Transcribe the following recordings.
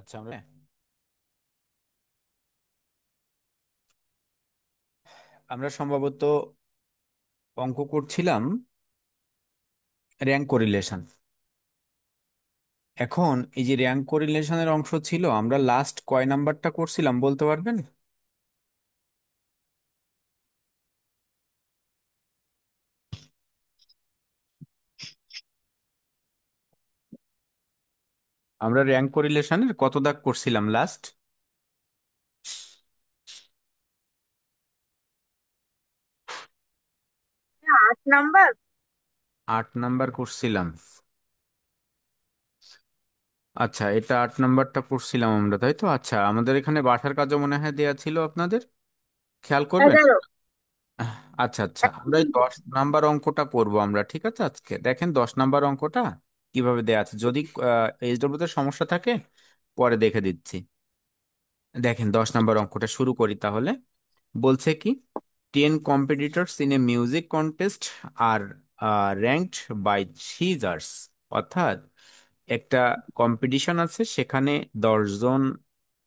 আচ্ছা, আমরা সম্ভবত অঙ্ক করছিলাম র্যাঙ্ক কোরিলেশন। এখন এই যে র্যাঙ্ক কোরিলেশনের অংশ ছিল, আমরা লাস্ট কয় নাম্বারটা করছিলাম বলতে পারবেন? আমরা র্যাঙ্ক কোরিলেশনের কত দাগ করছিলাম লাস্ট? 8 নাম্বার। 8 নাম্বার করছিলাম। আচ্ছা, এটা 8 নাম্বারটা করছিলাম আমরা, তাই তো। আচ্ছা, আমাদের এখানে বাসার কাজও মনে হয় দেয়া ছিল আপনাদের, খেয়াল করবেন। 11। আচ্ছা আচ্ছা, আমরা এই 10 নাম্বার অঙ্কটা করবো আমরা, ঠিক আছে। আজকে দেখেন 10 নাম্বার অঙ্কটা কিভাবে দেয়া আছে। যদি এইচডব্লিউ তে সমস্যা থাকে পরে দেখে দিচ্ছি। দেখেন 10 নাম্বার অঙ্কটা শুরু করি তাহলে। বলছে কি, 10 competitors in a music contest আর র্যাঙ্কড বাই সিজার্স। অর্থাৎ একটা কম্পিটিশন আছে, সেখানে 10 জন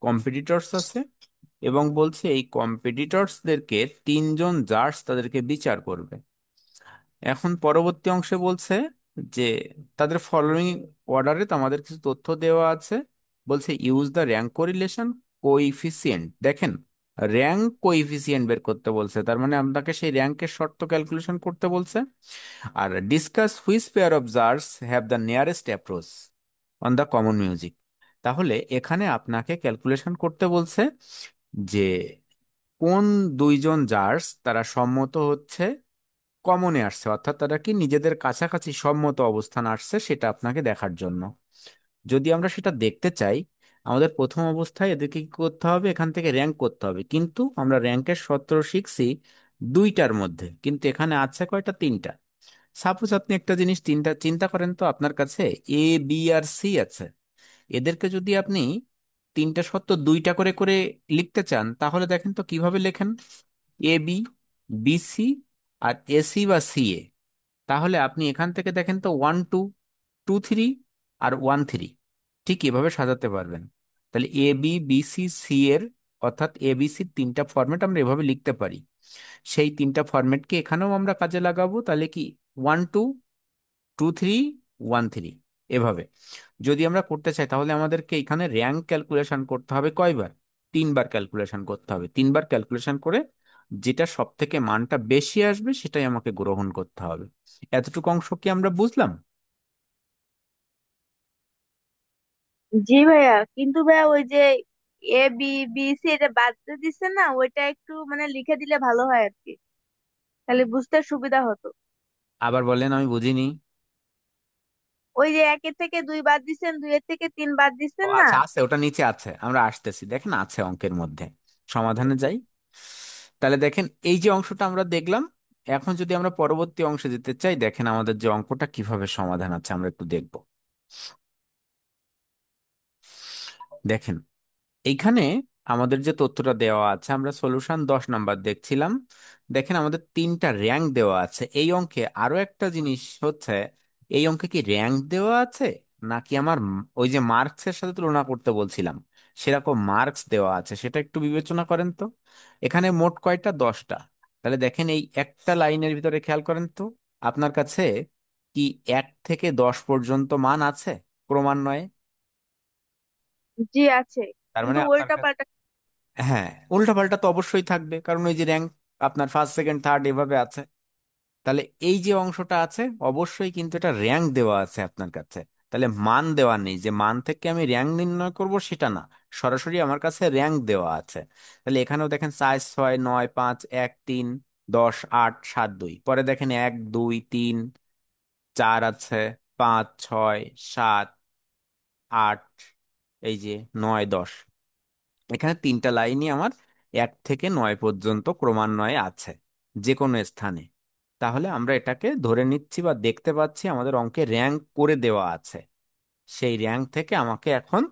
কম্পিটিটরস আছে, এবং বলছে এই কম্পিটিটরসদেরকে 3 জন জাজ তাদেরকে বিচার করবে। এখন পরবর্তী অংশে বলছে যে তাদের ফলোইং অর্ডারে আমাদের কিছু তথ্য দেওয়া আছে। বলছে use the rank correlation coefficient. দেখেন, র্যাঙ্ক কোইফিসিয়েন্ট বের করতে বলছে, তার মানে আপনাকে সেই র্যাঙ্কের শর্ত ক্যালকুলেশন করতে বলছে। আর discuss which pair of judges have the nearest approach on the common music. তাহলে এখানে আপনাকে ক্যালকুলেশন করতে বলছে যে কোন 2 জন জার্স তারা সম্মত হচ্ছে, কমনে আসছে, অর্থাৎ তারা কি নিজেদের কাছাকাছি সম্মত অবস্থান আসছে সেটা আপনাকে দেখার জন্য। যদি আমরা সেটা দেখতে চাই, আমাদের প্রথম অবস্থায় এদেরকে কি করতে হবে, এখান থেকে র্যাঙ্ক করতে হবে। কিন্তু আমরা র্যাঙ্কের সূত্র শিখছি 2টার মধ্যে, কিন্তু এখানে আছে কয়টা? 3টা। সাপোজ আপনি একটা জিনিস তিনটা চিন্তা করেন তো, আপনার কাছে এ, বি আর সি আছে। এদেরকে যদি আপনি 3টা সত্য 2টা করে করে লিখতে চান, তাহলে দেখেন তো কিভাবে লেখেন। A B, B C, R AC বা সি এ। তাহলে আপনি এখান থেকে দেখেন তো 1 2, 2 3, আর 1 3, ঠিক এভাবে সাজাতে পারবেন। তাহলে A B, B C, C এর, অর্থাৎ এ বি সির 3টা ফরম্যাট আমরা এভাবে লিখতে পারি। সেই 3টা ফরম্যাটকে এখানেও আমরা কাজে লাগাবো। তাহলে কি 1 2, 2 3, 1 3, এভাবে যদি আমরা করতে চাই, তাহলে আমাদেরকে এখানে র্যাঙ্ক ক্যালকুলেশন করতে হবে কয়বার? 3বার ক্যালকুলেশন করতে হবে। 3বার ক্যালকুলেশন করে যেটা সব থেকে মানটা বেশি আসবে সেটাই আমাকে গ্রহণ করতে হবে। এতটুকু অংশ কি আমরা বুঝলাম? জি ভাইয়া, কিন্তু ভাইয়া ওই যে A B B C এটা বাদ দিয়ে দিচ্ছে না, ওইটা একটু মানে লিখে দিলে ভালো হয় আর কি, তাহলে বুঝতে সুবিধা হতো। আবার বলেন, আমি বুঝিনি। ওই যে 1-এর থেকে 2 বাদ দিচ্ছেন, 2-এর থেকে 3 বাদ ও দিচ্ছেন না। আচ্ছা, আছে, ওটা নিচে আছে, আমরা আসতেছি। দেখেন আছে অঙ্কের মধ্যে, সমাধানে যাই। তাহলে দেখেন এই যে অংশটা আমরা দেখলাম, এখন যদি আমরা পরবর্তী অংশে যেতে চাই, দেখেন আমাদের যে অঙ্কটা কিভাবে সমাধান আছে আমরা একটু দেখব। দেখেন এইখানে আমাদের যে তথ্যটা দেওয়া আছে, আমরা সলিউশন 10 নাম্বার দেখছিলাম। দেখেন আমাদের 3টা র্যাঙ্ক দেওয়া আছে এই অঙ্কে। আরো একটা জিনিস হচ্ছে, এই অঙ্কে কি র্যাঙ্ক দেওয়া আছে, নাকি আমার ওই যে মার্কসের সাথে তুলনা করতে বলছিলাম সেরকম মার্কস দেওয়া আছে, সেটা একটু বিবেচনা করেন তো। এখানে মোট কয়টা? 10টা। তাহলে দেখেন এই একটা লাইনের ভিতরে খেয়াল করেন তো, আপনার কাছে কি 1 থেকে 10 পর্যন্ত মান আছে ক্রমান্বয়ে? জি আছে, তার কিন্তু মানে আপনার উল্টা কাছে, পাল্টা। হ্যাঁ, উল্টাপাল্টা তো অবশ্যই থাকবে, কারণ ওই যে র্যাঙ্ক আপনার ফার্স্ট সেকেন্ড থার্ড এভাবে আছে। তাহলে এই যে অংশটা আছে, অবশ্যই কিন্তু এটা র্যাঙ্ক দেওয়া আছে আপনার কাছে। তাহলে মান দেওয়া নেই যে মান থেকে আমি র্যাঙ্ক নির্ণয় করব, সেটা না। সরাসরি আমার কাছে র্যাঙ্ক দেওয়া আছে। তাহলে এখানেও দেখেন 4 6 9 5 1 3 10 8 7 2, পরে দেখেন 1 2 3 4 আছে, 5 6 7 8, এই যে 9 10। এখানে 3টা লাইনই আমার 1 থেকে 9 পর্যন্ত ক্রমান্বয়ে আছে যে কোনো স্থানে। তাহলে আমরা এটাকে ধরে নিচ্ছি বা দেখতে পাচ্ছি আমাদের অঙ্কে র্যাঙ্ক করে দেওয়া আছে। সেই র্যাঙ্ক থেকে আমাকে এখন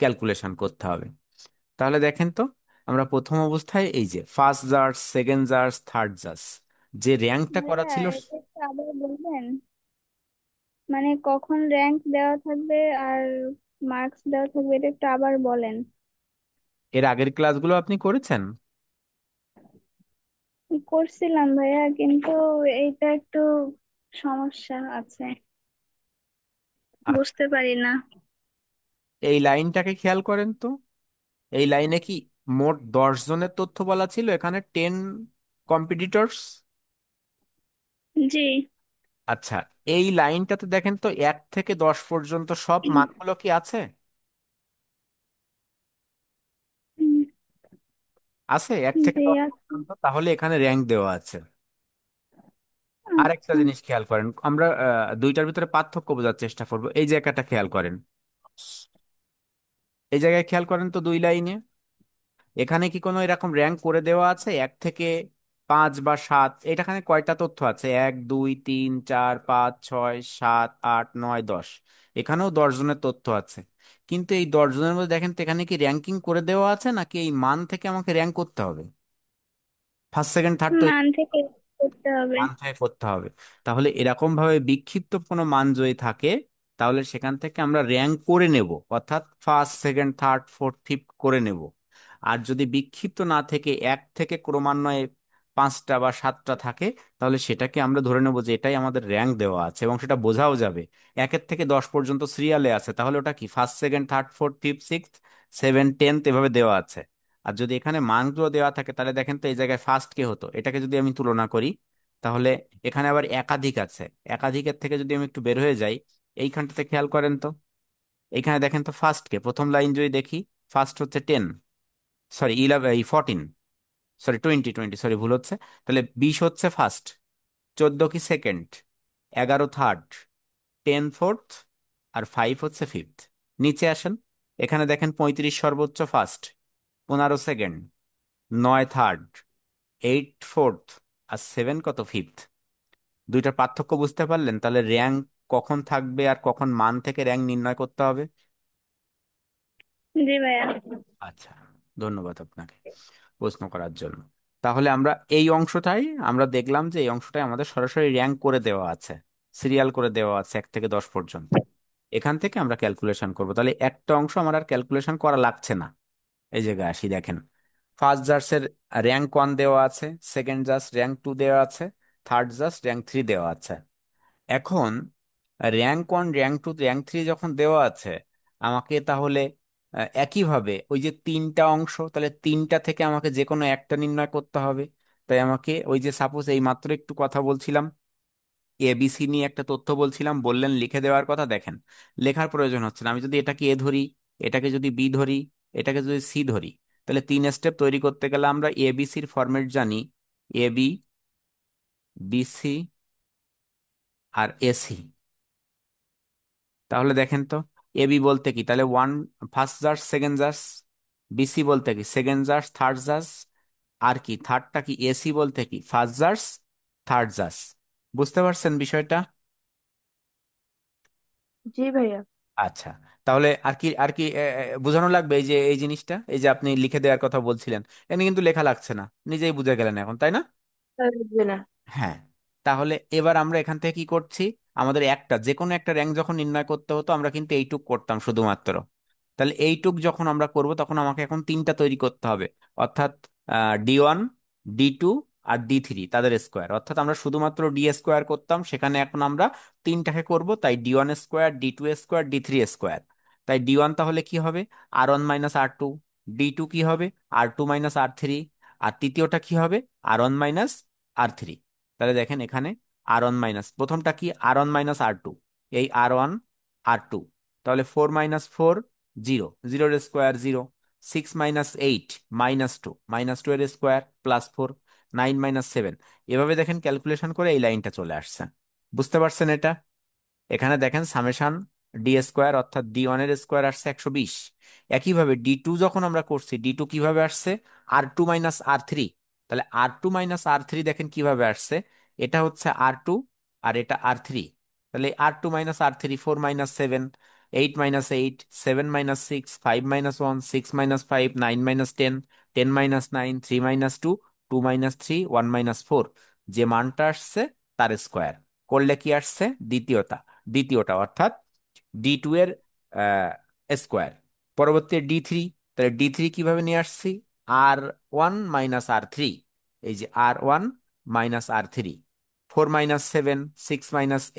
ক্যালকুলেশন করতে হবে। তাহলে দেখেন তো, আমরা প্রথম অবস্থায় এই যে first judges, second judges, third jars, যে র্যাঙ্কটা করা ভাইয়া ছিল। এটা একটু আবার বলবেন, মানে কখন র্যাঙ্ক দেওয়া থাকবে আর মার্কস দেওয়া থাকবে, এটা একটু আবার বলেন। এর আগের ক্লাসগুলো আপনি করেছেন? করছিলাম ভাইয়া, কিন্তু এইটা একটু সমস্যা আছে, আচ্ছা, বুঝতে পারি না। এই লাইনটাকে খেয়াল করেন তো। এই লাইনে কি মোট 10 জনের তথ্য বলা ছিল, এখানে 10 কম্পিটিটরস। জি। আচ্ছা, এই লাইনটাতে দেখেন তো 1 থেকে 10 পর্যন্ত সব মানগুলো কি আছে? উম, আছে 1 থেকে 10 আচ্ছা। পর্যন্ত, তাহলে এখানে র্যাঙ্ক দেওয়া আছে। আরেকটা আচ্ছা। জিনিস খেয়াল করেন, আমরা দুইটার ভিতরে পার্থক্য বোঝার চেষ্টা করব। এই জায়গাটা খেয়াল করেন, এই জায়গায় খেয়াল করেন তো, 2 লাইনে এখানে কি কোনো এরকম র্যাঙ্ক করে দেওয়া আছে 1 থেকে 5 বা 7? এটাখানে কয়টা তথ্য আছে? 1 2 3 4 5 6 7 8 9 10। এখানেও 10 জনের তথ্য আছে, কিন্তু এই 10 জনের মধ্যে দেখেন তো এখানে কি র্যাঙ্কিং করে দেওয়া আছে, নাকি এই মান থেকে আমাকে র্যাঙ্ক করতে হবে? ফার্স্ট সেকেন্ড থার্ড তো মান থেকে করতে হবে। মান থেকে করতে হবে। তাহলে এরকম ভাবে বিক্ষিপ্ত কোনো মান যদি থাকে, তাহলে সেখান থেকে আমরা র্যাঙ্ক করে নেব, অর্থাৎ first second third fourth fifth করে নেব। আর যদি বিক্ষিপ্ত না থেকে 1 থেকে ক্রমান্বয়ে 5টা বা 7টা থাকে, তাহলে সেটাকে আমরা ধরে নেব যে এটাই আমাদের র্যাঙ্ক দেওয়া আছে, এবং সেটা বোঝাও যাবে। 1 থেকে 10 পর্যন্ত সিরিয়ালে আছে, তাহলে ওটা কি first second third fourth fifth sixth seven tenth এভাবে দেওয়া আছে। আর যদি এখানে মানগুলো দেওয়া থাকে, তাহলে দেখেন তো এই জায়গায় ফার্স্ট কে হতো, এটাকে যদি আমি তুলনা করি, তাহলে এখানে আবার একাধিক আছে। একাধিকের থেকে যদি আমি একটু বের হয়ে যাই, এইখানটাতে খেয়াল করেন তো, এইখানে দেখেন তো ফার্স্ট কে, প্রথম লাইন যদি দেখি, ফার্স্ট হচ্ছে 10, সরি 11, এই 14, সরি 20, সরি ভুল হচ্ছে। তাহলে 20 হচ্ছে ফার্স্ট, 14 কি সেকেন্ড, 11 থার্ড, 10 ফোর্থ, আর 5 হচ্ছে ফিফথ। নিচে আসেন, এখানে দেখেন 35 সর্বোচ্চ ফার্স্ট, 15 সেকেন্ড, 9 থার্ড, 8 ফোর্থ, আর 7 কত ফিফথ। দুইটার পার্থক্য বুঝতে পারলেন? তাহলে র্যাঙ্ক কখন থাকবে আর কখন মান থেকে র্যাঙ্ক নির্ণয় করতে হবে। জি ভাইয়া। আচ্ছা, ধন্যবাদ আপনাকে প্রশ্ন করার জন্য। তাহলে আমরা এই অংশটাই আমরা দেখলাম যে এই অংশটাই আমাদের সরাসরি র্যাঙ্ক করে দেওয়া আছে, সিরিয়াল করে দেওয়া আছে 1 থেকে 10 পর্যন্ত। এখান থেকে আমরা ক্যালকুলেশন করব, তাহলে একটা অংশ আমার আর ক্যালকুলেশন করা লাগছে না। এই জায়গায় আসি, দেখেন ফার্স্ট জার্সের র্যাঙ্ক 1 দেওয়া আছে, সেকেন্ড জার্স র্যাঙ্ক 2 দেওয়া আছে, থার্ড জার্স র্যাঙ্ক 3 দেওয়া আছে। এখন র্যাঙ্ক 1 র্যাঙ্ক 2 র্যাঙ্ক 3 যখন দেওয়া আছে, আমাকে তাহলে একইভাবে ওই যে 3টা অংশ, তাহলে 3টা থেকে আমাকে যে কোনো একটা নির্ণয় করতে হবে। তাই আমাকে ওই যে সাপোজ এই মাত্র একটু কথা বলছিলাম, এবিসি নিয়ে একটা তথ্য বলছিলাম, বললেন লিখে দেওয়ার কথা, দেখেন লেখার প্রয়োজন হচ্ছে না। আমি যদি এটাকে এ ধরি, এটাকে যদি বি ধরি, এটাকে যদি সি ধরি, তাহলে 3 স্টেপ তৈরি করতে গেলে আমরা এবিসির ফরম্যাট জানি, এবি, বিসি, আর এসি। তাহলে দেখেন তো, এবি বলতে কি, তাহলে one first judges second judges, BC বলতে কি সেকেন্ড জার্স থার্ড জার্স, আর কি থার্ডটা কি, এসি বলতে কি ফার্স্ট জার্স থার্ড জার্স। বুঝতে পারছেন বিষয়টা? জি ভাইয়া। আচ্ছা, তাহলে আর কি বোঝানো লাগবে এই যে এই জিনিসটা, এই যে আপনি লিখে দেওয়ার কথা বলছিলেন, এখানে কিন্তু লেখা লাগছে না, নিজেই বুঝে গেলেন এখন, তাই না? আর বুঝবে না। হ্যাঁ। তাহলে এবার আমরা এখান থেকে কি করছি, আমাদের একটা যে কোনো একটা র্যাঙ্ক যখন নির্ণয় করতে হতো, আমরা কিন্তু এইটুক করতাম শুধুমাত্র। তাহলে এইটুক যখন আমরা করব, তখন আমাকে এখন 3টা তৈরি করতে হবে, অর্থাৎ D1, D2, আর D3 তাদের স্কোয়ার, অর্থাৎ আমরা শুধুমাত্র ডি স্কোয়ার করতাম, সেখানে এখন আমরা 3টাকে করব, তাই D1 square, D2 square, D3 square. তাই D1 তাহলে কি হবে, R1 - R2, D2 কি হবে, R2 - R3, আর তৃতীয়টা কি হবে, R1 - R3। তাহলে দেখেন এখানে R1 প্রথমটা কি, R1 - R2, এই R1 R2, তাহলে 4 - 4 0, জিরোর স্কোয়ার 0, 6 - 8 -2, -2 এর স্কোয়ার +4, 9 - 7। এভাবে দেখেন ক্যালকুলেশন করে এই লাইনটা চলে আসছে। বুঝতে পারছেন এটা? এখানে দেখেন সামেশন ডি স্কোয়ার, অর্থাৎ D1 এর স্কোয়ার আসছে 120। একইভাবে D2 যখন আমরা করছি, D2 কিভাবে আসছে, R2 - R3। তাহলে R2 - R3 দেখেন কিভাবে আসছে, এটা হচ্ছে R2 আর এটা R3। তাহলে R2 - R3, 4 - 7, 8 - 8, 7 - 6, 5 - 1, 6 - 5, 9 - 10, 10 - 9, 3 - 2, 2 - 3, 1 - 4, যে মানটা আসছে তার স্কোয়ার করলে কি আসছে, দ্বিতীয়টা, অর্থাৎ D2 এর স্কোয়ার। পরবর্তী D3, তাহলে D3 কিভাবে নিয়ে আসছি? R1 - R3, এই যে R1 - R3, 4 - 7, 6 -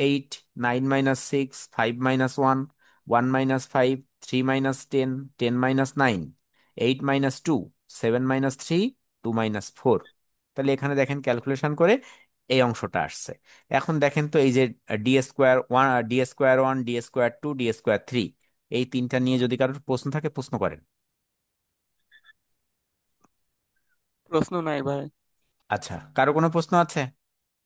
8, 9 - 6, 5 - 1, 1 - 5, 3 - 10, 10 - 9, 8 - 2, 7 - 3, 2 - 4। তাহলে এখানে দেখেন ক্যালকুলেশন করে এই অংশটা আসছে। এখন দেখেন তো এই যে D²1, D²1, D²2, D²3, এই তিনটা নিয়ে যদি কারোর প্রশ্ন থাকে প্রশ্ন করেন। প্রশ্ন নাই ভাই। আচ্ছা, কারো কোনো প্রশ্ন আছে?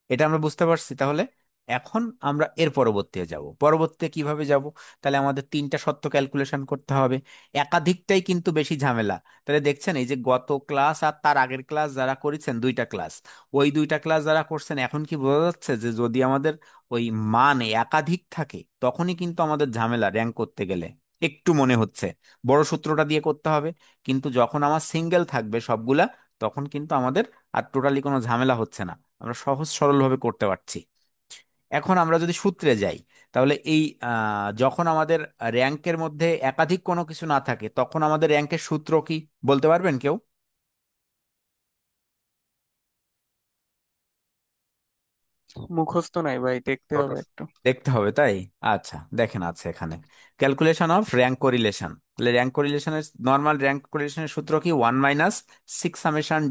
এটা আমরা বুঝতে পারছি। তাহলে এখন আমরা এর পরবর্তীতে যাব। পরবর্তীতে কিভাবে যাব? তাহলে আমাদের তিনটা সত্য ক্যালকুলেশন করতে হবে। একাধিকটাই কিন্তু বেশি ঝামেলা। তাহলে দেখছেন এই যে গত ক্লাস আর তার আগের ক্লাস যারা করেছেন, দুইটা ক্লাস, ওই দুইটা ক্লাস যারা করছেন, এখন কি বোঝা যাচ্ছে যে যদি আমাদের ওই মান একাধিক থাকে তখনই কিন্তু আমাদের ঝামেলা র্যাঙ্ক করতে গেলে একটু মনে হচ্ছে বড় সূত্রটা দিয়ে করতে হবে। কিন্তু যখন আমার সিঙ্গেল থাকবে সবগুলা, তখন কিন্তু আমাদের আর টোটালি কোনো ঝামেলা হচ্ছে না, আমরা সহজ সরলভাবে করতে পারছি। এখন আমরা যদি সূত্রে যাই, তাহলে এই যখন আমাদের র্যাঙ্কের মধ্যে একাধিক কোনো কিছু না থাকে তখন আমাদের র্যাঙ্কের সূত্র কি বলতে পারবেন কেউ? মুখস্থ নাই ভাই, দেখতে হবে Focus. একটু। দেখতে হবে তাই? আচ্ছা, দেখেন আছে এখানে ক্যালকুলেশন অফ র্যাঙ্ক কোরিলেশন। তাহলে র্যাঙ্ক কোরিলেশনের নর্মাল র্যাঙ্ক কোরিলেশনের সূত্র কি? 1 - 6 ∑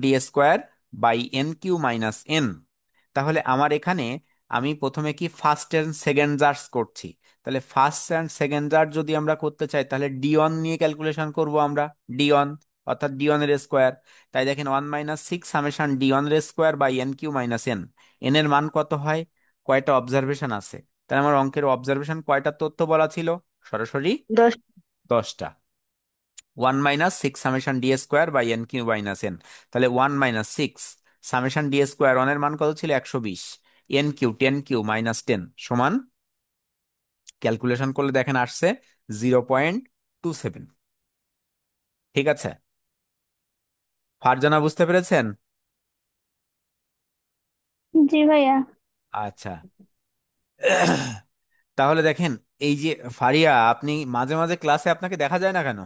D²/N³ - N। তাহলে আমার এখানে আমি প্রথমে কি ফার্স্ট এন্ড সেকেন্ড জার্স করছি। তাহলে ফার্স্ট অ্যান্ড সেকেন্ড জার্স যদি আমরা করতে চাই তাহলে D1 নিয়ে ক্যালকুলেশন করব আমরা। D1 অর্থাৎ D1 এর স্কোয়ার। তাই দেখেন 1 - 6 ∑ D1² / N³ - N। এন এর মান কত হয়? কয়টা অবজারভেশন আছে? তাহলে আমার অঙ্কের অবজারভেশন কয়টা তথ্য বলা ছিল? সরাসরি 10। 10টা। 1 - 6 ∑ D² / N³ - N। তাহলে 1 - 6 ∑ D², এর মান কত ছিল? 120। N³ 10³ - 10 সমান, ক্যালকুলেশন করলে দেখেন আসছে 0.27। ঠিক আছে, ফারজানা বুঝতে পেরেছেন? জি ভাইয়া। আচ্ছা। তাহলে দেখেন এই যে ফারিয়া, আপনি মাঝে মাঝে ক্লাসে আপনাকে দেখা যায় না কেন?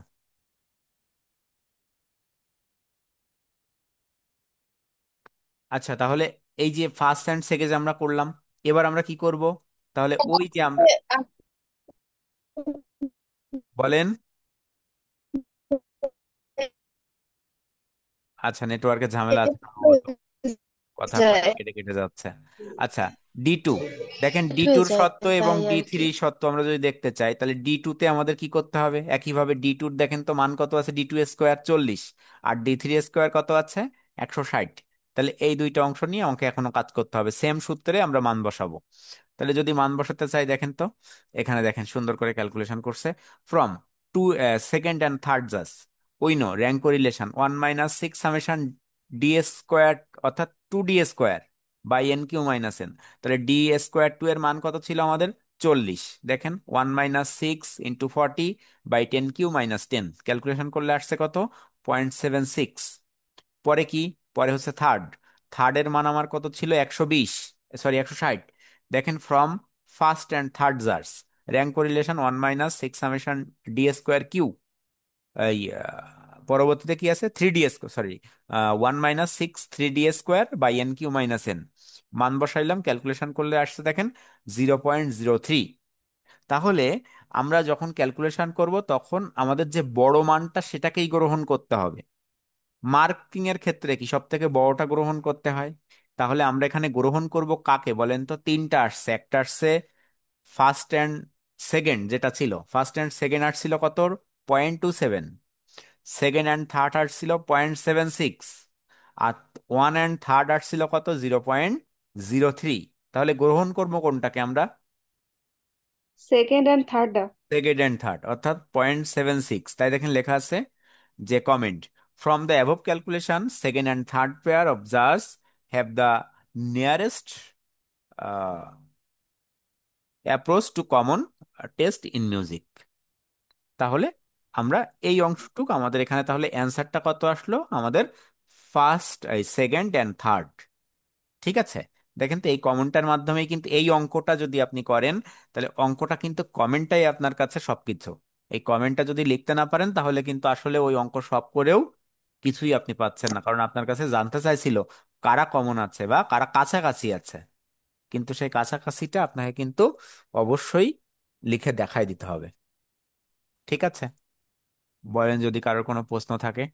আচ্ছা, তাহলে এই যে ফার্স্ট অ্যান্ড সেকেন্ড আমরা করলাম, এবার আমরা কি করব? তাহলে ওই যে আমরা, বলেন। আচ্ছা, নেটওয়ার্কের ঝামেলা আছে সম্ভবত, কথা যায় কেটে কেটে যাচ্ছে। আচ্ছা, D2, দেখেন হয়ে D2-র যায় সত্য এবং তাই আর কি। D3 সত্য আমরা যদি দেখতে চাই তাহলে D2-তে আমাদের কি করতে হবে? একইভাবে D2-র দেখেন তো মান কত আছে? D2² 40, আর D3² কত আছে? 160। তাহলে এই দুইটা অংশ নিয়ে আমাকে এখনো কাজ করতে হবে, সেম সূত্রে আমরা মান বসাবো। তাহলে যদি মান বসাতে চাই দেখেন তো, এখানে দেখেন সুন্দর করে ক্যালকুলেশন করছে। From two second and third জাস we know rank correlation 1 - 6 ∑ D², অর্থাৎ 2D² / N³ - N। তাহলে D²2 এর মান কত ছিল আমাদের? 40। দেখেন 1 - 6 × 40/10³ - 10, ক্যালকুলেশন করলে আসছে কত? 0.76। পরে কি? পরে হচ্ছে থার্ড। থার্ডের মান আমার কত ছিল? 120, সরি 160। দেখেন from first and third jars rank correlation 1 - 6 ∑ D²কিউ, এই পরবর্তীতে কি আছে? 3D², sorry 1 - 6 3D² / N³ - N। মান বসাইলাম, ক্যালকুলেশন করলে আসছে দেখেন 0.03। তাহলে আমরা যখন ক্যালকুলেশন করব তখন আমাদের যে বড় মানটা সেটাকেই গ্রহণ করতে হবে। মার্কিং এর ক্ষেত্রে কি সব থেকে বড়টা গ্রহণ করতে হয়? তাহলে আমরা এখানে গ্রহণ করব কাকে বলেন তো? তিনটা আসছে, একটা আসছে ফার্স্ট অ্যান্ড সেকেন্ড, যেটা ছিল ফার্স্ট অ্যান্ড সেকেন্ড আসছিল কত? 0.27। সেকেন্ড অ্যান্ড থার্ড আসছিল 0.76। আর ওয়ান অ্যান্ড থার্ড আসছিল কত? 0.03। তাহলে গ্রহণ করবো কোনটাকে আমরা? Second and third. Second and third, অর্থাৎ 0.76। তাই দেখেন লেখা আছে যে comment, from the above calculation second and third pair of judges have the nearest approach to common taste in music. তাহলে আমরা এই অংশটুকু আমাদের এখানে, তাহলে অ্যান্সারটা কত আসলো আমাদের? First, second and third. ঠিক আছে, দেখেন তো এই কমেন্টটার মাধ্যমে কিন্তু এই অঙ্কটা যদি আপনি করেন তাহলে অঙ্কটা কিন্তু কমেন্টটাই আপনার কাছে সবকিছু। এই কমেন্টটা যদি লিখতে না পারেন তাহলে কিন্তু আসলে ওই অঙ্ক সব করেও কিছুই আপনি পাচ্ছেন না, কারণ আপনার কাছে জানতে চাইছিল কারা কমন আছে বা কারা কাছাকাছি আছে। কিন্তু সেই কাছাকাছিটা আপনাকে কিন্তু অবশ্যই লিখে দেখাই দিতে হবে। ঠিক আছে, বলেন যদি কারোর কোনো প্রশ্ন থাকে।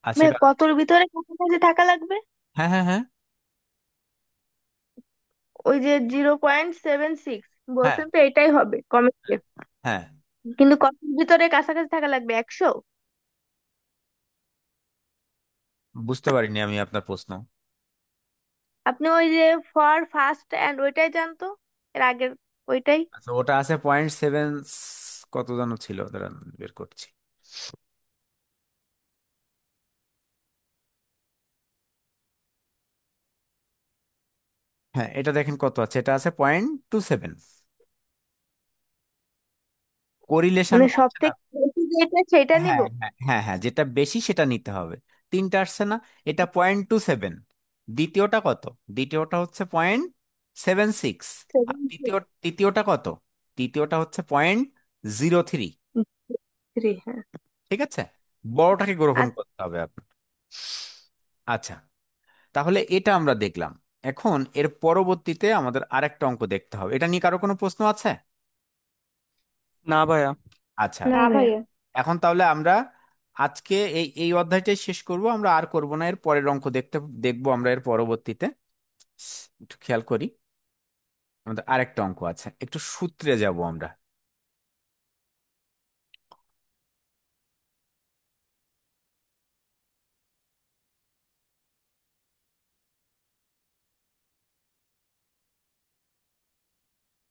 আছে ভাই কতর ভিতরে কাছাকাছি থাকা লাগবে? হ্যাঁ হ্যাঁ হ্যাঁ। ওই যে 0.76 হ্যাঁ বলছেন তো, এটাই হবে কমেন্টে। হ্যাঁ। কিন্তু কতর ভিতরে কাছাকাছি থাকা লাগবে? 100? বুঝতে পারিনি আমি আপনার প্রশ্ন। আপনি ওই যে ফর ফার্স্ট এন্ড ওইটাই জানতো, এর আগের ওইটাই। আচ্ছা, ওটা আছে 0.7, কত যেন ছিল, দাঁড়ান বের করছি। হ্যাঁ, এটা দেখেন কত আছে, এটা আছে 0.27। কোরিলেশন মানে সব করছে না। থেকে বেশি যেটা সেটা নিব। হ্যাঁ হ্যাঁ হ্যাঁ হ্যাঁ, যেটা বেশি সেটা নিতে হবে। তিনটা আসছে না, এটা 0.27। দ্বিতীয়টা কত? দ্বিতীয়টা হচ্ছে 0.76। আর 73। তৃতীয়টা কত? তৃতীয়টা হচ্ছে 0.03। হ্যাঁ। ঠিক আছে, বড়টাকে গ্রহণ আচ্ছা। করতে হবে আপনার। আচ্ছা, তাহলে এটা আমরা দেখলাম। এখন এর পরবর্তীতে আমাদের আরেকটা অঙ্ক দেখতে হবে। এটা নিয়ে কারো কোনো প্রশ্ন আছে? না ভাইয়া। আচ্ছা, না ভাইয়া। এখন তাহলে আমরা আজকে এই এই অধ্যায়টাই শেষ করব, আমরা আর করব না। এর পরের অঙ্ক দেখবো আমরা এর পরবর্তীতে। একটু খেয়াল করি, আমাদের আরেকটা অঙ্ক আছে, একটু সূত্রে যাব আমরা।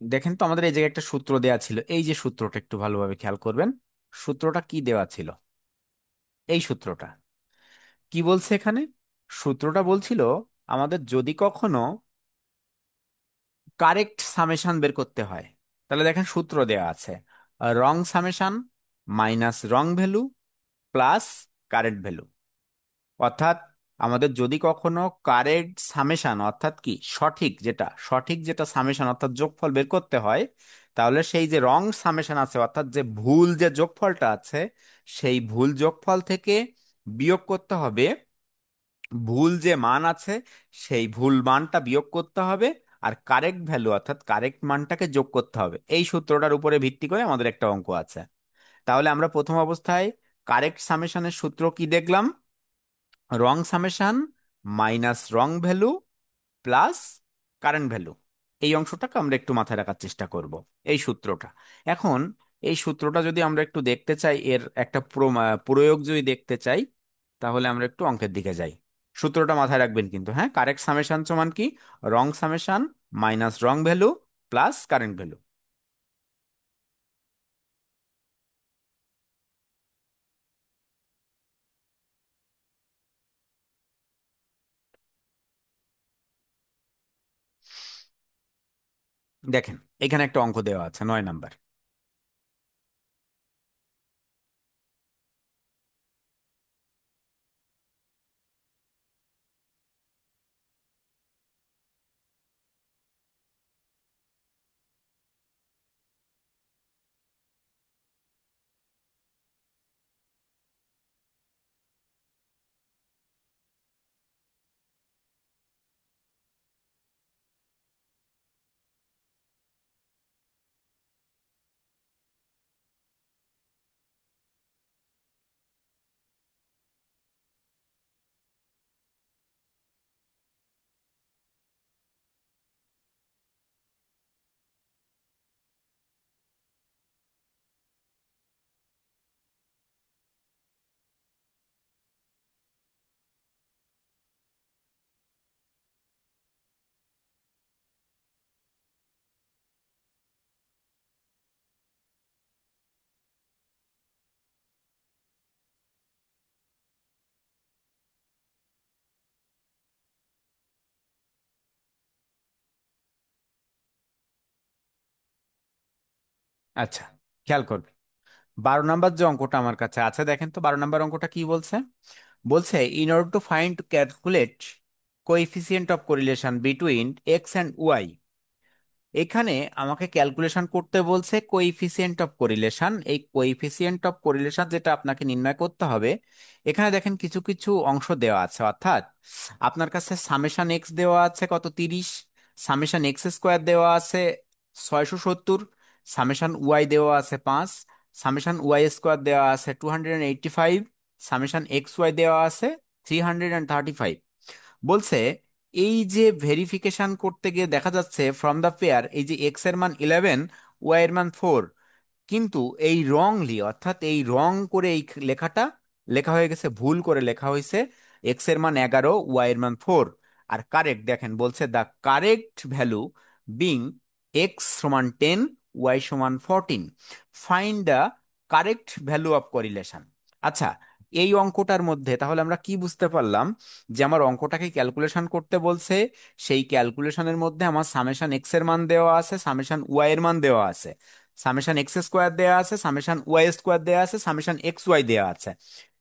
দেখেন তো, আমাদের এই জায়গায় একটা সূত্র দেয়া ছিল, এই যে সূত্রটা একটু ভালোভাবে খেয়াল করবেন। সূত্রটা কি দেওয়া ছিল? এই সূত্রটা কি বলছে এখানে? সূত্রটা বলছিল আমাদের যদি কখনো কারেক্ট সামেশন বের করতে হয়, তাহলে দেখেন সূত্র দেয়া আছে, রং summation minus wrong value plus correct value. অর্থাৎ আমাদের যদি কখনো কারেক্ট সামেশন, অর্থাৎ কি সঠিক যেটা সামেশন অর্থাৎ যোগফল বের করতে হয়, তাহলে সেই যে রং সামেশন আছে অর্থাৎ যে ভুল যে যোগফলটা আছে, সেই ভুল যোগফল থেকে বিয়োগ করতে হবে ভুল যে মান আছে, সেই ভুল মানটা বিয়োগ করতে হবে, আর কারেক্ট ভ্যালু অর্থাৎ কারেক্ট মানটাকে যোগ করতে হবে। এই সূত্রটার উপরে ভিত্তি করে আমাদের একটা অঙ্ক আছে। তাহলে আমরা প্রথম অবস্থায় কারেক্ট সামেশনের সূত্র কি দেখলাম? রং summation minus wrong value plus current value. এই অংশটাকে আমরা একটু মাথায় রাখার চেষ্টা করব, এই সূত্রটা। এখন এই সূত্রটা যদি আমরা একটু দেখতে চাই, এর একটা প্রয়োগ যদি দেখতে চাই, তাহলে আমরা একটু অঙ্কের দিকে যাই। সূত্রটা মাথায় রাখবেন কিন্তু, হ্যাঁ। কারেক্ট সামেশন সমান কি? Wrong summation minus wrong value plus current value. দেখেন, এখানে একটা অঙ্ক দেওয়া আছে, 9 নাম্বার। আচ্ছা, খেয়াল করবেন, 12 নাম্বার যে অঙ্কটা আমার কাছে আছে, দেখেন তো 12 নাম্বার অঙ্কটা কি বলছে। বলছে in order to find calculate coefficient of correlation between X and Y, এখানে আমাকে ক্যালকুলেশন করতে বলছে কোইফিসিয়েন্ট অফ কোরিলেশন। এই কোইফিসিয়েন্ট অফ কোরিলেশন যেটা আপনাকে নির্ণয় করতে হবে, এখানে দেখেন কিছু কিছু অংশ দেওয়া আছে, অর্থাৎ আপনার কাছে সামেশন এক্স দেওয়া আছে কত 30, সামেশন এক্স স্কোয়ার দেওয়া আছে 670, সামেশন ওয়াই দেওয়া আছে 5, সামেশন ওয়াই স্কোয়ার দেওয়া আছে 285, সামেশন এক্স ওয়াই দেওয়া আছে 335। বলছে এই যে ভেরিফিকেশন করতে গিয়ে দেখা যাচ্ছে ফ্রম দ্য পেয়ার এই যে এক্স এর মান 11, ওয়াই এর মান 4, কিন্তু এই রংলি অর্থাৎ এই রং করে এই লেখাটা লেখা হয়ে গেছে, ভুল করে লেখা হয়েছে এক্স এর মান 11, ওয়াই এর মান 4। আর কারেক্ট দেখেন বলছে the correct value being X সমান 10, ওয়াই সমান 14, find the correct value of correlation. আচ্ছা, এই অঙ্কটার মধ্যে তাহলে আমরা কি বুঝতে পারলাম, যে আমার অঙ্কটাকে ক্যালকুলেশন করতে বলছে, সেই ক্যালকুলেশনের মধ্যে আমার সামেশন এক্স এর মান দেওয়া আছে, সামেশন ওয়াই এর মান দেওয়া আছে, সামেশন এক্স স্কোয়ার দেওয়া আছে, সামেশন ওয়াই স্কোয়ার দেওয়া আছে, সামেশন এক্স ওয়াই দেওয়া আছে।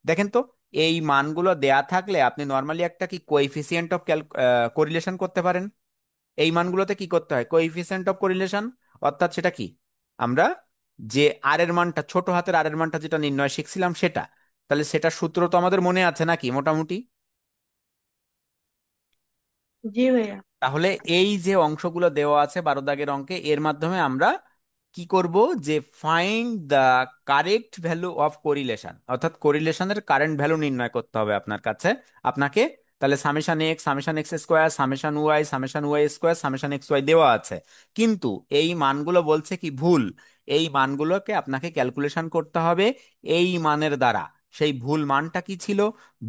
দেখেন তো, এই মানগুলো দেয়া থাকলে আপনি নর্মালি একটা কি কোএফিসিয়েন্ট অফ কোরিলেশন করতে পারেন। এই মানগুলোতে কি করতে হয়, কোএফিসিয়েন্ট অফ কোরিলেশন, অর্থাৎ সেটা কি, আমরা যে আর এর মানটা, ছোট হাতের আর এর মানটা যেটা নির্ণয় শিখছিলাম সেটা, তাহলে সেটা সূত্র তো আমাদের মনে আছে নাকি মোটামুটি। জি ভাইয়া। তাহলে এই যে অংশগুলো দেওয়া আছে 12 দাগের অঙ্কে, এর মাধ্যমে আমরা কি করব, যে find the correct value of correlation, অর্থাৎ কোরিলেশনের কারেন্ট ভ্যালু নির্ণয় করতে হবে আপনার কাছে, আপনাকে। তাহলে summation X, summation X square, summation Y square, summation X Y দেওয়া আছে, কিন্তু এই মানগুলো বলছে কি ভুল। এই মানগুলোকে আপনাকে ক্যালকুলেশন করতে হবে এই মানের দ্বারা। সেই ভুল মানটা কি ছিল,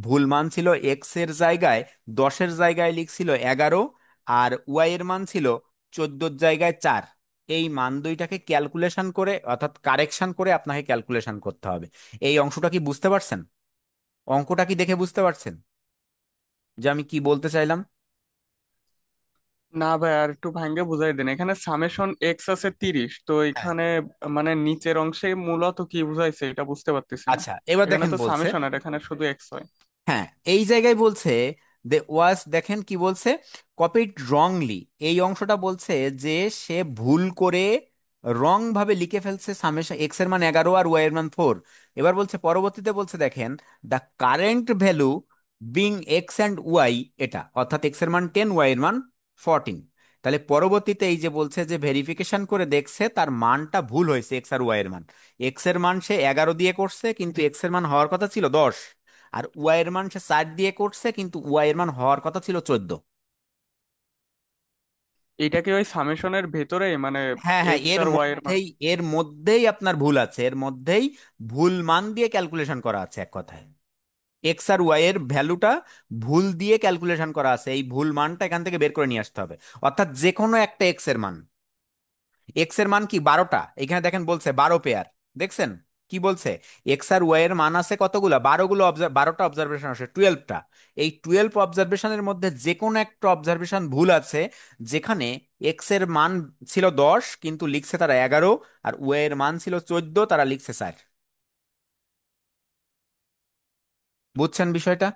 ভুল মান ছিল এক্স এর জায়গায় 10-এর জায়গায় লিখছিল 11, আর ওয়াই এর মান ছিল 14-এর জায়গায় 4। এই মান দুইটাকে ক্যালকুলেশন করে অর্থাৎ কারেকশন করে আপনাকে ক্যালকুলেশন করতে হবে। এই অংশটা কি বুঝতে পারছেন, অঙ্কটা কি দেখে বুঝতে পারছেন যে আমি কি বলতে চাইলাম? না ভাই, আর একটু ভাঙ্গে বুঝাই দেন। এখানে সামেশন এক্স আছে 30, তো হ্যাঁ। এখানে মানে নিচের অংশে মূলত কি বুঝাইছে এটা বুঝতে পারতেছি না। আচ্ছা, এবার এখানে দেখেন তো বলছে, সামেশন আর এখানে শুধু এক্স হয়। হ্যাঁ এই জায়গায় বলছে দে ওয়াজ, দেখেন কি বলছে, কপিড রংলি। এই অংশটা বলছে যে সে ভুল করে রং ভাবে লিখে ফেলছে সামেশন এক্স এর মান 11 আর ওয়াই এর মান 4। এবার বলছে পরবর্তীতে বলছে দেখেন the current value being X and Y, এটা অর্থাৎ এক্স এর মান 10, ওয়াই এর মান 14। তাহলে পরবর্তীতে এই যে বলছে যে ভেরিফিকেশন করে দেখছে তার মানটা ভুল হয়েছে, এক্স আর ওয়াই এর মান। এক্স এর মান সে 11 দিয়ে করছে, কিন্তু এক্স এর মান হওয়ার কথা ছিল 10। আর ওয়াই এর মান সে 4 দিয়ে করছে, কিন্তু ওয়াই এর মান হওয়ার কথা ছিল 14। এটা কি ওই সামেশনের ভেতরেই, মানে হ্যাঁ হ্যাঁ, এক্স এর আর ওয়াই এর মান? মধ্যেই এর মধ্যেই আপনার ভুল আছে, এর মধ্যেই ভুল মান দিয়ে ক্যালকুলেশন করা আছে, এক কথায় এক্স আর ওয়াই এর ভ্যালুটা ভুল দিয়ে ক্যালকুলেশন করা আছে, এই ভুল মানটা এখান থেকে বের করে নিয়ে আসতে হবে। অর্থাৎ যে কোনো একটা এক্স এর মান, এক্স এর মান কি 12টা, এখানে দেখেন বলছে 12 পেয়ার, দেখছেন কি বলছে, এক্স আর ওয়াই এর মান আছে কতগুলা, 12টা অবজারভেশন আছে, 12টা। এই 12 অবজারভেশনের মধ্যে যে কোনো একটা অবজারভেশন ভুল আছে, যেখানে এক্স এর মান ছিল 10 কিন্তু লিখছে তারা 11, আর ওয়াই এর মান ছিল 14 তারা লিখছে 4। বুঝছেন বিষয়টা?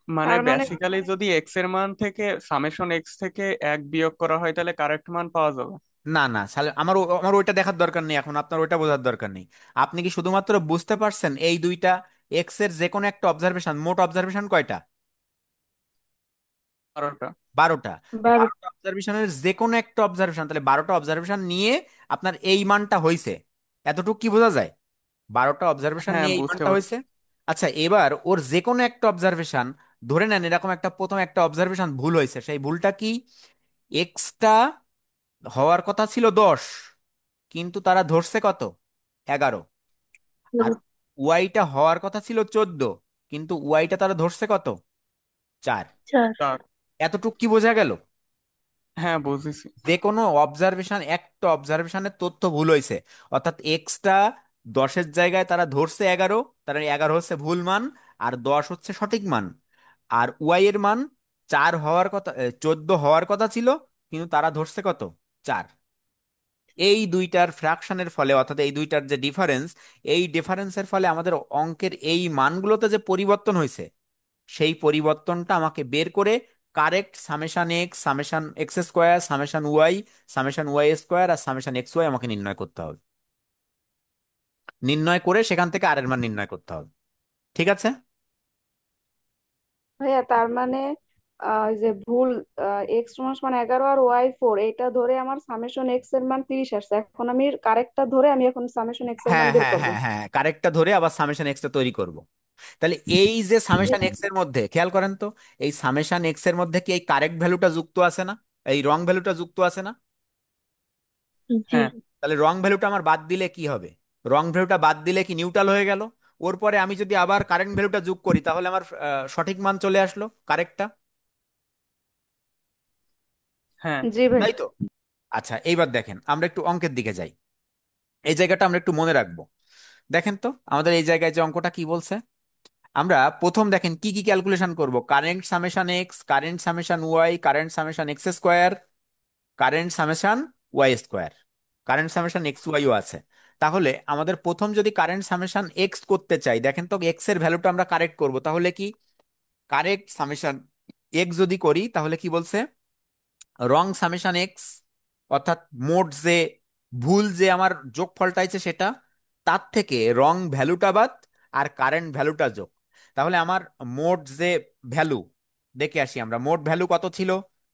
মানে তার মানে বেসিক্যালি যদি এক্স এর মান থেকে সামেশন এক্স থেকে এক বিয়োগ করা হয় তাহলে কারেক্ট মান পাওয়া যাবে। না না, আমার ওইটা দেখার দরকার নেই এখন, আপনার ওইটা বোঝার দরকার নেই। আপনি কি শুধুমাত্র বুঝতে পারছেন এই দুইটা এক্স এর যে কোনো একটা অবজারভেশন, মোট অবজারভেশন কয়টা, 12টা। 12টা। 12। 12টা অবজারভেশনের যে কোনো একটা অবজারভেশন, তাহলে 12টা অবজারভেশন নিয়ে আপনার এই মানটা হয়েছে, এতটুকু কি বোঝা যায়, 12টা অবজারভেশন হ্যাঁ, নিয়ে এই বুঝতে মানটা পারছি। হয়েছে। আচ্ছা, এবার ওর যে কোনো একটা অবজারভেশন, ধরে নেন এরকম একটা প্রথম একটা অবজারভেশন ভুল হয়েছে, সেই ভুলটা কি, এক্সটা হওয়ার কথা ছিল 10 কিন্তু তারা ধরছে কত, 11। আর ওয়াইটা হওয়ার কথা ছিল 14 কিন্তু ওয়াইটা তারা ধরছে কত, 4। 4। চার। এতটুক কি বোঝা গেল, হ্যাঁ, বুঝেছি। যে কোনো অবজারভেশন, একটা অবজারভেশনের তথ্য ভুল হয়েছে, অর্থাৎ এক্সটা 10-এর জায়গায় তারা ধরছে 11, তারা 11 হচ্ছে ভুল মান, আর 10 হচ্ছে সঠিক মান। আর ওয়াই এর মান 4 হওয়ার কথা, 14 হওয়ার কথা ছিল, কিন্তু তারা ধরছে কত, 4। এই দুইটার ফ্র্যাকশনের ফলে, অর্থাৎ এই দুইটার যে ডিফারেন্স, এই ডিফারেন্সের ফলে আমাদের অঙ্কের এই মানগুলোতে যে পরিবর্তন হয়েছে, সেই পরিবর্তনটা আমাকে বের করে correct summation X, summation X square, summation Y square আর সামেশন এক্স ওয়াই আমাকে নির্ণয় করতে হবে। নির্ণয় করে সেখান থেকে আর এর মান নির্ণয় করতে হবে। ঠিক আছে? ভাইয়া তার মানে ওই যে ভুল, এক্স সমান 11 আর ওয়াই 4 এটা ধরে আমার সামেশন এক্স এর মান 30 আসছে, এখন আমি কারেক্টটা ধরে আমি এখন সামেশন এক্স এর মান হ্যাঁ বের হ্যাঁ করব। হ্যাঁ হ্যাঁ, কারেক্টটা ধরে আবার সামেশন এক্সটা তৈরি করব। তাহলে এই যে সামেশন এক্স এর মধ্যে খেয়াল করেন তো, এই সামেশন এক্স এর মধ্যে কি এই কারেক্ট ভ্যালুটা যুক্ত আছে না, এই রং ভ্যালুটা যুক্ত আছে না? জি। হ্যাঁ তাহলে রং ভ্যালুটা আমার বাদ দিলে কি হবে? রং ভ্যালুটা বাদ দিলে কি নিউট্রাল হয়ে গেল? ওর পরে আমি যদি আবার কারেন্ট ভ্যালুটা যোগ করি তাহলে আমার সঠিক মান চলে আসলো কারেক্টটা। হ্যাঁ জি ভাই। তাই তো? আচ্ছা, এইবার দেখেন আমরা একটু অঙ্কের দিকে যাই। এই জায়গাটা আমরা একটু মনে রাখবো। দেখেন তো আমাদের এই জায়গায় যে অঙ্কটা কি বলছে। আমরা প্রথম দেখেন কি কি ক্যালকুলেশন করব, current summation X, current summation Y, current summation X square, current summation Y square, current summation X ওয়াইও আছে। তাহলে আমাদের প্রথম যদি কারেন্ট সামেশন এক্স করতে চাই, দেখেন তো এক্স এর ভ্যালুটা আমরা কারেক্ট করব, তাহলে কি কারেক্ট সামেশন এক্স যদি করি তাহলে কি বলছে, রং সামেশন এক্স, অর্থাৎ মোট যে ভুল যে আমার যোগফলটা আছে সেটা, তার থেকে রং ভ্যালুটা বাদ আর কারেন্ট ভ্যালুটা যোগ। তাহলে আমার মোট যে ভ্যালু, দেখে আসি আমরা মোট ভ্যালু কত ছিল।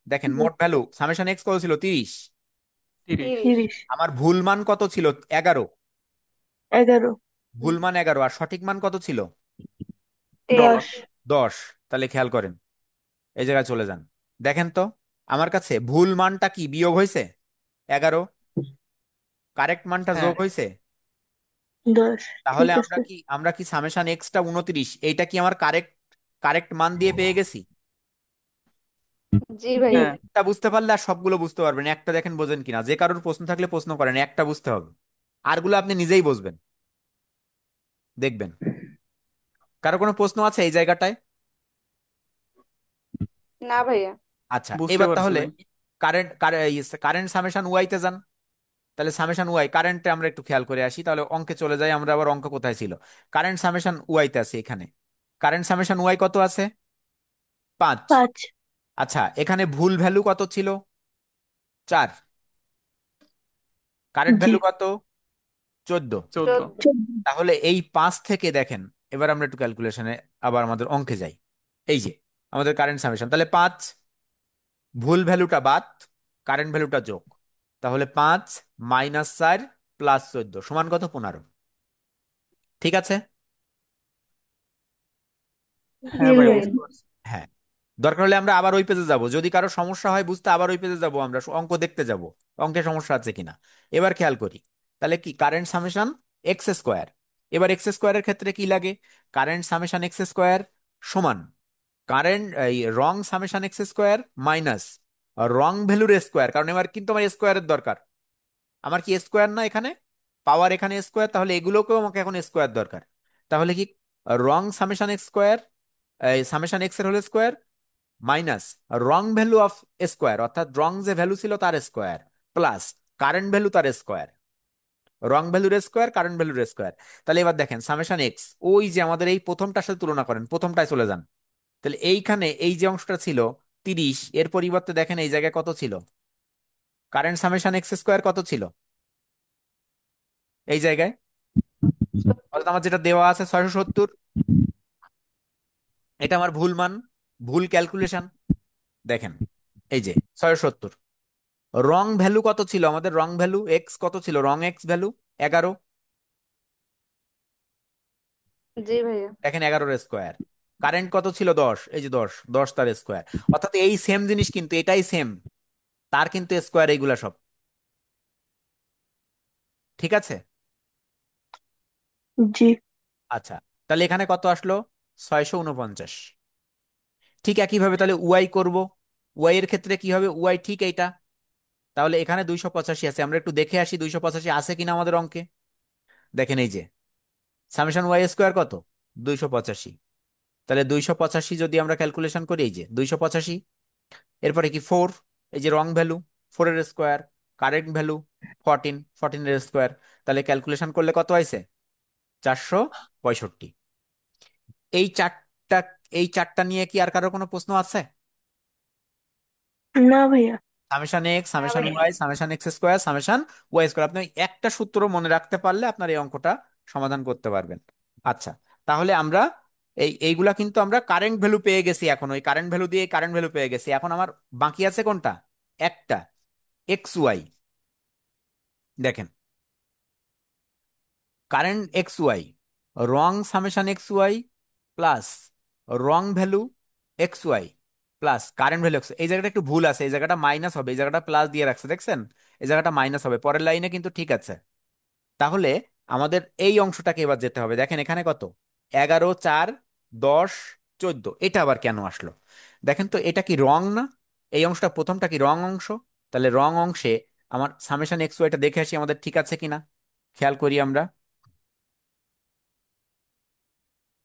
দেখেন মোট ভ্যালু সামেশন এক্স কত ছিল, 30। 30। 30। 30। আমার ভুল মান কত ছিল, 11। 11। ভুল মান 11 আর সঠিক মান কত ছিল, 10। 13। 10। তাহলে খেয়াল করেন, এই জায়গায় চলে যান। দেখেন তো আমার কাছে ভুল মানটা কি বিয়োগ হয়েছে 11, কারেক্ট মানটা হ্যাঁ যোগ হয়েছে। 10। তাহলে ঠিক আমরা আছে। কি আমরা কি সামেশন এক্সটা 29 এইটা কি আমার কারেক্ট কারেক্ট মান দিয়ে পেয়ে গেছি? জি ভাইয়া। হ্যাঁ একটা বুঝতে পারলে আর সবগুলো বুঝতে পারবেন। একটা দেখেন বোঝেন কিনা, যে কারোর প্রশ্ন থাকলে প্রশ্ন করেন, একটা বুঝতে হবে, আরগুলো আপনি নিজেই বুঝবেন, দেখবেন। কারো কোনো প্রশ্ন আছে এই জায়গাটায়? না ভাইয়া। আচ্ছা, বুঝতে এবার পারছি তাহলে ভাই। কারেন্ট কারেন্ট সামেশন ওয়াইতে যান। তাহলে সামেশন ওয়াই কারেন্টে আমরা একটু খেয়াল করে আসি, তাহলে অঙ্কে চলে যাই আমরা। আবার অঙ্ক কোথায় ছিল, কারেন্ট সামেশন ওয়াইতে আছে এখানে। কারেন্ট সামেশন ওয়াই কত আছে, 5। 5। আচ্ছা, এখানে ভুল ভ্যালু কত ছিল, 4। কারেন্ট জি। ভ্যালু কত, 14। 14। 14। তাহলে এই 5 থেকে দেখেন, এবার আমরা একটু ক্যালকুলেশনে আবার আমাদের অঙ্কে যাই। এই যে আমাদের কারেন্ট সামেশন, তাহলে 5, ভুল ভ্যালুটা বাদ, কারেন্ট ভ্যালুটা যোগ। তাহলে 5 মাইনাস 4 প্লাস 14 সমান কত, 15। ঠিক আছে? জি হ্যাঁ ভাই ভাইয়া। বুঝতে পারছি। হ্যাঁ। দরকার হলে আমরা আবার ওই পেজে যাব, যদি কারো সমস্যা হয় বুঝতে আবার ওই পেজে যাব, আমরা অঙ্ক দেখতে যাব অঙ্কে সমস্যা আছে কিনা। এবার খেয়াল করি, তাহলে কি কারেন্ট সামেশন এক্স স্কোয়ার। এবার এক্স স্কোয়ারের ক্ষেত্রে কি লাগে, কারেন্ট সামেশন এক্স স্কোয়ার সমান কারেন্ট এই রং সামেশন এক্স স্কোয়ার মাইনাস রং ভ্যালুর স্কোয়ার, কারণ এবার কিন্তু আমার স্কোয়ারের দরকার। আমার কি স্কোয়ার না এখানে, পাওয়ার এখানে স্কোয়ার, তাহলে এগুলোকেও আমাকে এখন স্কোয়ার দরকার। তাহলে কি wrong summation X square, summation X এর whole square minus wrong value of square, অর্থাৎ রং যে ভ্যালু ছিল তার স্কোয়ার, প্লাস কারেন্ট ভ্যালু তার স্কোয়ার, রং ভ্যালুর স্কোয়ার কারেন্ট ভ্যালুর স্কোয়ার। তাহলে এবার দেখেন সামেশন এক্স, ওই যে আমাদের এই প্রথমটার সাথে তুলনা করেন, প্রথমটায় চলে যান। তাহলে এইখানে এই যে অংশটা ছিল 30, এর পরিবর্তে দেখেন এই জায়গায় কত ছিল, কারেন্ট সামেশন এক্স স্কোয়ার কত ছিল এই জায়গায়, অর্থাৎ আমার যেটা দেওয়া আছে 670। এটা আমার ভুল মান, ভুল ক্যালকুলেশন। দেখেন এই যে 670। রং ভ্যালু কত ছিল আমাদের, রং ভ্যালু এক্স কত ছিল, রং এক্স ভ্যালু 11। জি ভাইয়া। দেখেন 11-এর স্কোয়ার। কারেন্ট কত ছিল, 10, এই যে 10, 10 তার স্কোয়ার। অর্থাৎ এই সেম জিনিস কিন্তু এটাই সেম, তার কিন্তু স্কোয়ার এইগুলা সব। ঠিক আছে? জি। আচ্ছা, তাহলে এখানে কত আসলো, 649। ঠিক একইভাবে তাহলে ওয়াই করব। ওয়াই এর ক্ষেত্রে কি হবে, ওয়াই ঠিক এইটা। তাহলে এখানে 285 আছে, আমরা একটু দেখে আসি 285 আছে কিনা আমাদের অঙ্কে। দেখেন এই যে সামেশন ওয়াই স্কোয়ার কত, 285। তাহলে 285 যদি আমরা ক্যালকুলেশন করি, এই যে 285, এরপরে কি 4, এই যে রং ভ্যালু 4 এর স্কোয়ার, কারেন্ট ভ্যালু 14, 14 এর স্কোয়ার। তাহলে ক্যালকুলেশন করলে কত আইছে, 465। এই চারটা, এই চারটা নিয়ে কি আর কারো কোনো প্রশ্ন আছে? না ভাইয়া। Summation X, summation Y, summation X square, summation Y square. আপনি ওই একটা সূত্র মনে রাখতে পারলে আপনার এই অঙ্কটা সমাধান করতে পারবেন। আচ্ছা, তাহলে আমরা এইগুলা কিন্তু আমরা কারেন্ট ভ্যালু পেয়ে গেছি। এখন ওই কারেন্ট ভ্যালু দিয়ে কারেন্ট ভ্যালু পেয়ে গেছি। এখন আমার বাকি আছে কোনটা? একটা এক্স ওয়াই। দেখেন, current X Y, wrong summation X Y plus wrong value X Y plus current value X. এই জায়গাটা একটু ভুল আছে, এই জায়গাটা মাইনাস হবে, এই জায়গাটা প্লাস দিয়ে রাখছে দেখছেন, এই জায়গাটা মাইনাস হবে, পরের লাইনে কিন্তু ঠিক আছে। তাহলে আমাদের এই অংশটাকে এবার যেতে হবে। দেখেন এখানে কত, 11, 4, 10, 14, এটা আবার কেন আসলো? দেখেন তো, এটা কি রং না? এই অংশটা প্রথমটা কি রং অংশ? তাহলে রং অংশে আমার সামেশন এক্স ওয়াইটা দেখে আসি আমাদের ঠিক আছে কিনা, খেয়াল করি আমরা।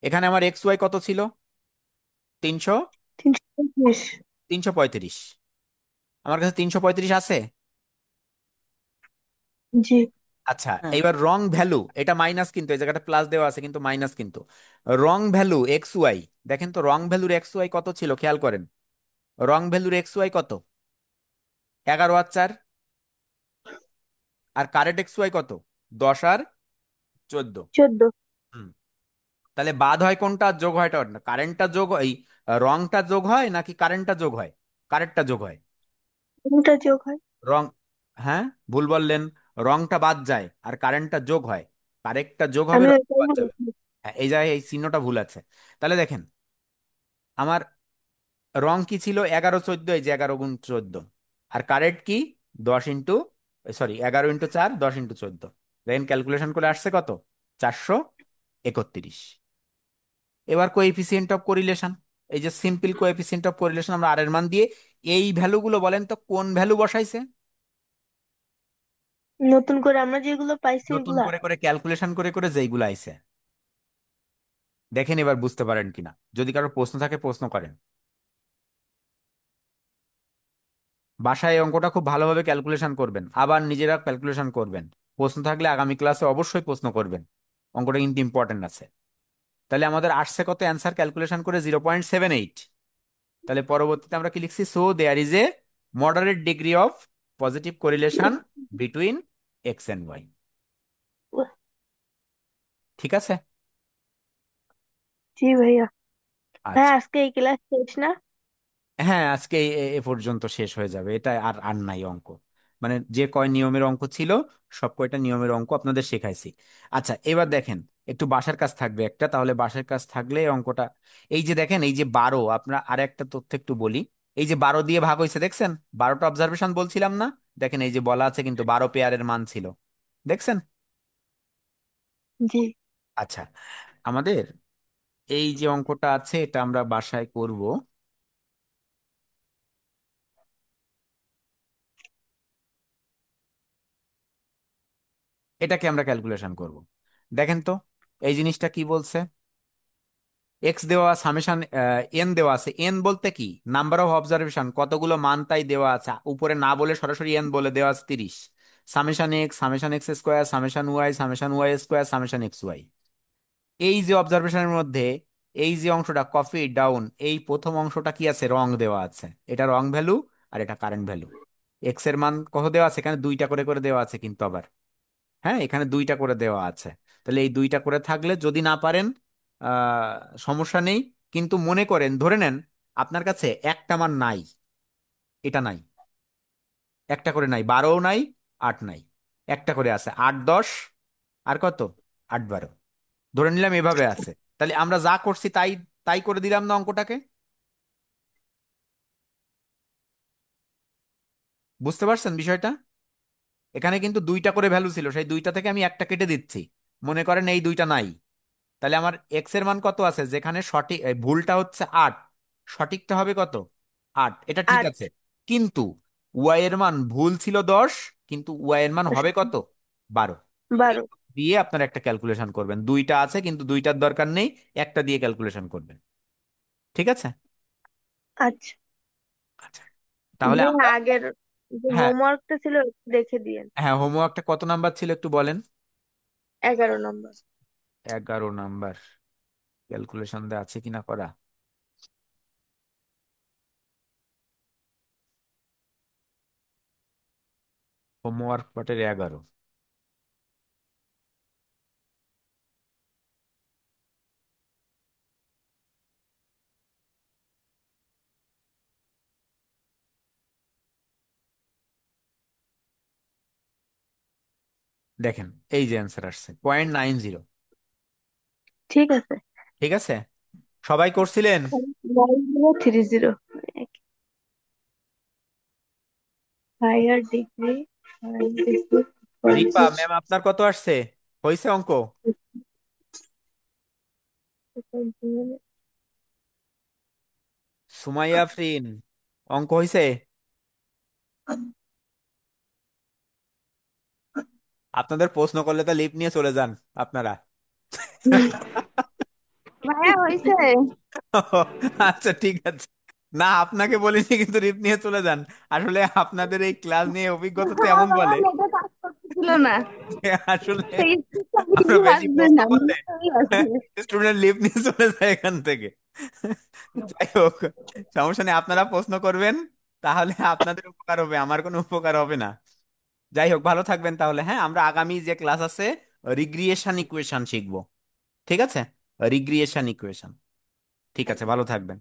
এখানে আমার এক্স ওয়াই কত ছিল? 300, 335। 335। আমার কাছে 335 আছে। জি। আচ্ছা, হ্যাঁ। এইবার রং ভ্যালু, এটা মাইনাস কিন্তু, এই জায়গাটা প্লাস দেওয়া আছে কিন্তু মাইনাস কিন্তু। রং ভ্যালু এক্স ওয়াই, দেখেন তো রং ভ্যালুর এক্স ওয়াই কত ছিল, খেয়াল করেন। রং ভ্যালুর এক্স ওয়াই কত? 11 আর 4। আর কারেন্ট এক্স ওয়াই কত? 10 আর 14। 14। হুম। তাহলে বাদ হয় কোনটা আর যোগ হয়টা? কারেন্টটা যোগ এই রংটা যোগ হয় নাকি কারেন্টটা যোগ হয়? কারেন্টটা যোগ হয়। কোনটা যোগ হয়? রং, হ্যাঁ, ভুল বললেন। রংটা বাদ যায় আর কারেন্টটা যোগ হয়। কারেক্টটা যোগ হবে, আমি রংটা ওইটাই বাদ যাবে। বলছি। হ্যাঁ, এই জায়গায় এই চিহ্নটা ভুল আছে। তাহলে দেখেন, আমার রং কি ছিল? 11, 14, এই যে 11 × 14। আর কারেন্ট কি? 11 × 4, 10 × 14। দেখেন ক্যালকুলেশন করে আসছে কত? 431। এবার কোএফিসিয়েন্ট অফ কোরিলেশন, এই যে সিম্পল কোএফিসিয়েন্ট অফ কোরিলেশন, আমরা আর এর মান দিয়ে এই ভ্যালুগুলো বলেন তো কোন ভ্যালু বসাইছে? নতুন করে আমরা যেগুলো পাইছি নতুন ওইগুলা। করে করে ক্যালকুলেশন করে করে যেইগুলো আইছে। দেখেন এবার বুঝতে পারেন কিনা, যদি কারো প্রশ্ন থাকে প্রশ্ন করেন। বাসায় এই অঙ্কটা খুব ভালোভাবে ক্যালকুলেশন করবেন, আবার নিজেরা ক্যালকুলেশন করবেন। প্রশ্ন থাকলে আগামী ক্লাসে অবশ্যই প্রশ্ন করবেন, অঙ্কটা কিন্তু ইম্পর্টেন্ট আছে। তাহলে আমাদের আসছে কত অ্যান্সার ক্যালকুলেশন করে? 0.78। তাহলে পরবর্তীতে আমরা কি লিখছি? So there is a moderate degree of positive correlation between X and Y. ঠিক আছে। জি ভাইয়া। হ্যাঁ, আচ্ছা, আজকে এই ক্লাস শেষ না? হ্যাঁ, আজকে এ পর্যন্ত শেষ হয়ে যাবে, এটা আর আর নাই অঙ্ক। মানে যে কয় নিয়মের অঙ্ক ছিল, সব কয়টা নিয়মের অঙ্ক আপনাদের শেখাইছি। আচ্ছা, এবার দেখেন, একটু বাসার কাজ থাকবে একটা, তাহলে বাসার কাজ থাকলে এই অঙ্কটা, এই যে দেখেন, এই যে 12, আপনার আর একটা তথ্য একটু বলি। এই যে 12 দিয়ে ভাগ হয়েছে দেখছেন, 12টা অবজারভেশন বলছিলাম না? দেখেন এই যে বলা আছে কিন্তু 12 পেয়ারের মান ছিল, দেখছেন? জি। আচ্ছা, আমাদের এই যে অঙ্কটা আছে এটা আমরা বাসায় করব। এটাকে আমরা ক্যালকুলেশন করব। দেখেন তো, এই জিনিসটা কি বলছে? এক্স দেওয়া, সামেশন এন দেওয়া আছে। এন বলতে কি? নাম্বার অফ অবজারভেশন, কতগুলো মান তাই দেওয়া আছে, উপরে না বলে সরাসরি এন বলে দেওয়া আছে 30। Summation X, summation X square, summation Y square, summation X Y. এই যে অবজারভেশনের মধ্যে এই যে অংশটা কপি ডাউন, এই প্রথম অংশটা কি আছে? রং দেওয়া আছে, এটা রং ভ্যালু আর এটা কারেন্ট ভ্যালু। এক্স এর মান কত দেওয়া আছে? এখানে দুইটা করে করে দেওয়া আছে কিন্তু আবার, হ্যাঁ, এখানে দুইটা করে দেওয়া আছে। তাহলে এই দুইটা করে থাকলে যদি না পারেন সমস্যা নেই। কিন্তু মনে করেন, ধরে নেন আপনার কাছে একটা মান নাই, এটা নাই, একটা করে নাই, 12ও নাই, 8 নাই, একটা করে আছে 8, 10, আর কত? 8, 12। ধরে নিলাম এভাবে আছে। তাহলে আমরা যা করছি তাই তাই করে দিলাম না অঙ্কটাকে? বুঝতে পারছেন বিষয়টা? এখানে কিন্তু দুইটা করে ভ্যালু ছিল, সেই দুইটা থেকে আমি একটা কেটে দিচ্ছি। মনে করেন এই দুইটা নাই, তাহলে আমার এক্স এর মান কত আছে? যেখানে সঠিক ভুলটা হচ্ছে 8, সঠিকটা হবে কত? 8, এটা ঠিক 8। আছে। কিন্তু ওয়াই এর মান ভুল ছিল 10, কিন্তু ওয়াই এর মান হবে কত? 12। এই 12। দিয়ে আপনার একটা ক্যালকুলেশন করবেন, দুইটা আছে কিন্তু দুইটার দরকার নেই, একটা দিয়ে ক্যালকুলেশন করবেন। ঠিক আছে। আচ্ছা। আচ্ছা, তাহলে ভাইয়া, আমরা, আগের যে হ্যাঁ, হোমওয়ার্কটা ছিল ওটা দেখে দিয়েন। হ্যাঁ, হোমওয়ার্কটা কত নাম্বার ছিল একটু বলেন? 11 নম্বর। 11 নাম্বার। ক্যালকুলেশন দেওয়া আছে কিনা করা? হোমওয়ার্ক পার্টের 11। দেখেন, এই যে অ্যান্সার আসছে 0.90। ঠিক আছে। ঠিক আছে, সবাই করছিলেন? 9.30। Higher degree, higher degree Ripa college. Ma'am, আপনার কত আসছে? হয়েছে অঙ্ক? সুমাইয়া আফরিন, অঙ্ক হয়েছে? আপনাদের প্রশ্ন করলে তো লিপ নিয়ে চলে যান আপনারা। ভাইয়া হয়েছে। আচ্ছা ঠিক আছে, না আপনাকে বলিনি, কিন্তু রিপ নিয়ে চলে যান। আসলে আপনাদের এই ক্লাস নিয়ে অভিজ্ঞতা তো হ্যাঁ এমন ভাইয়া, বলে নেটে কাজ করতেছিল না। যে আসলে সেই আমরা কিছু বেশি আসবে প্রশ্ন না, করলে মুখেই আসবে। স্টুডেন্ট লিভ নিয়ে চলে যায় এখান থেকে। যাই হোক, সমস্যা নেই, আপনারা প্রশ্ন করবেন, তাহলে আপনাদের উপকার হবে, আমার কোনো উপকার হবে না। যাই হোক, ভালো থাকবেন তাহলে। হ্যাঁ, আমরা আগামী যে ক্লাস আছে রিগ্রিয়েশন ইকুয়েশন শিখবো। ঠিক আছে, রিগ্রিয়েশন ইকুয়েশন। ঠিক আছে, ভালো থাকবেন।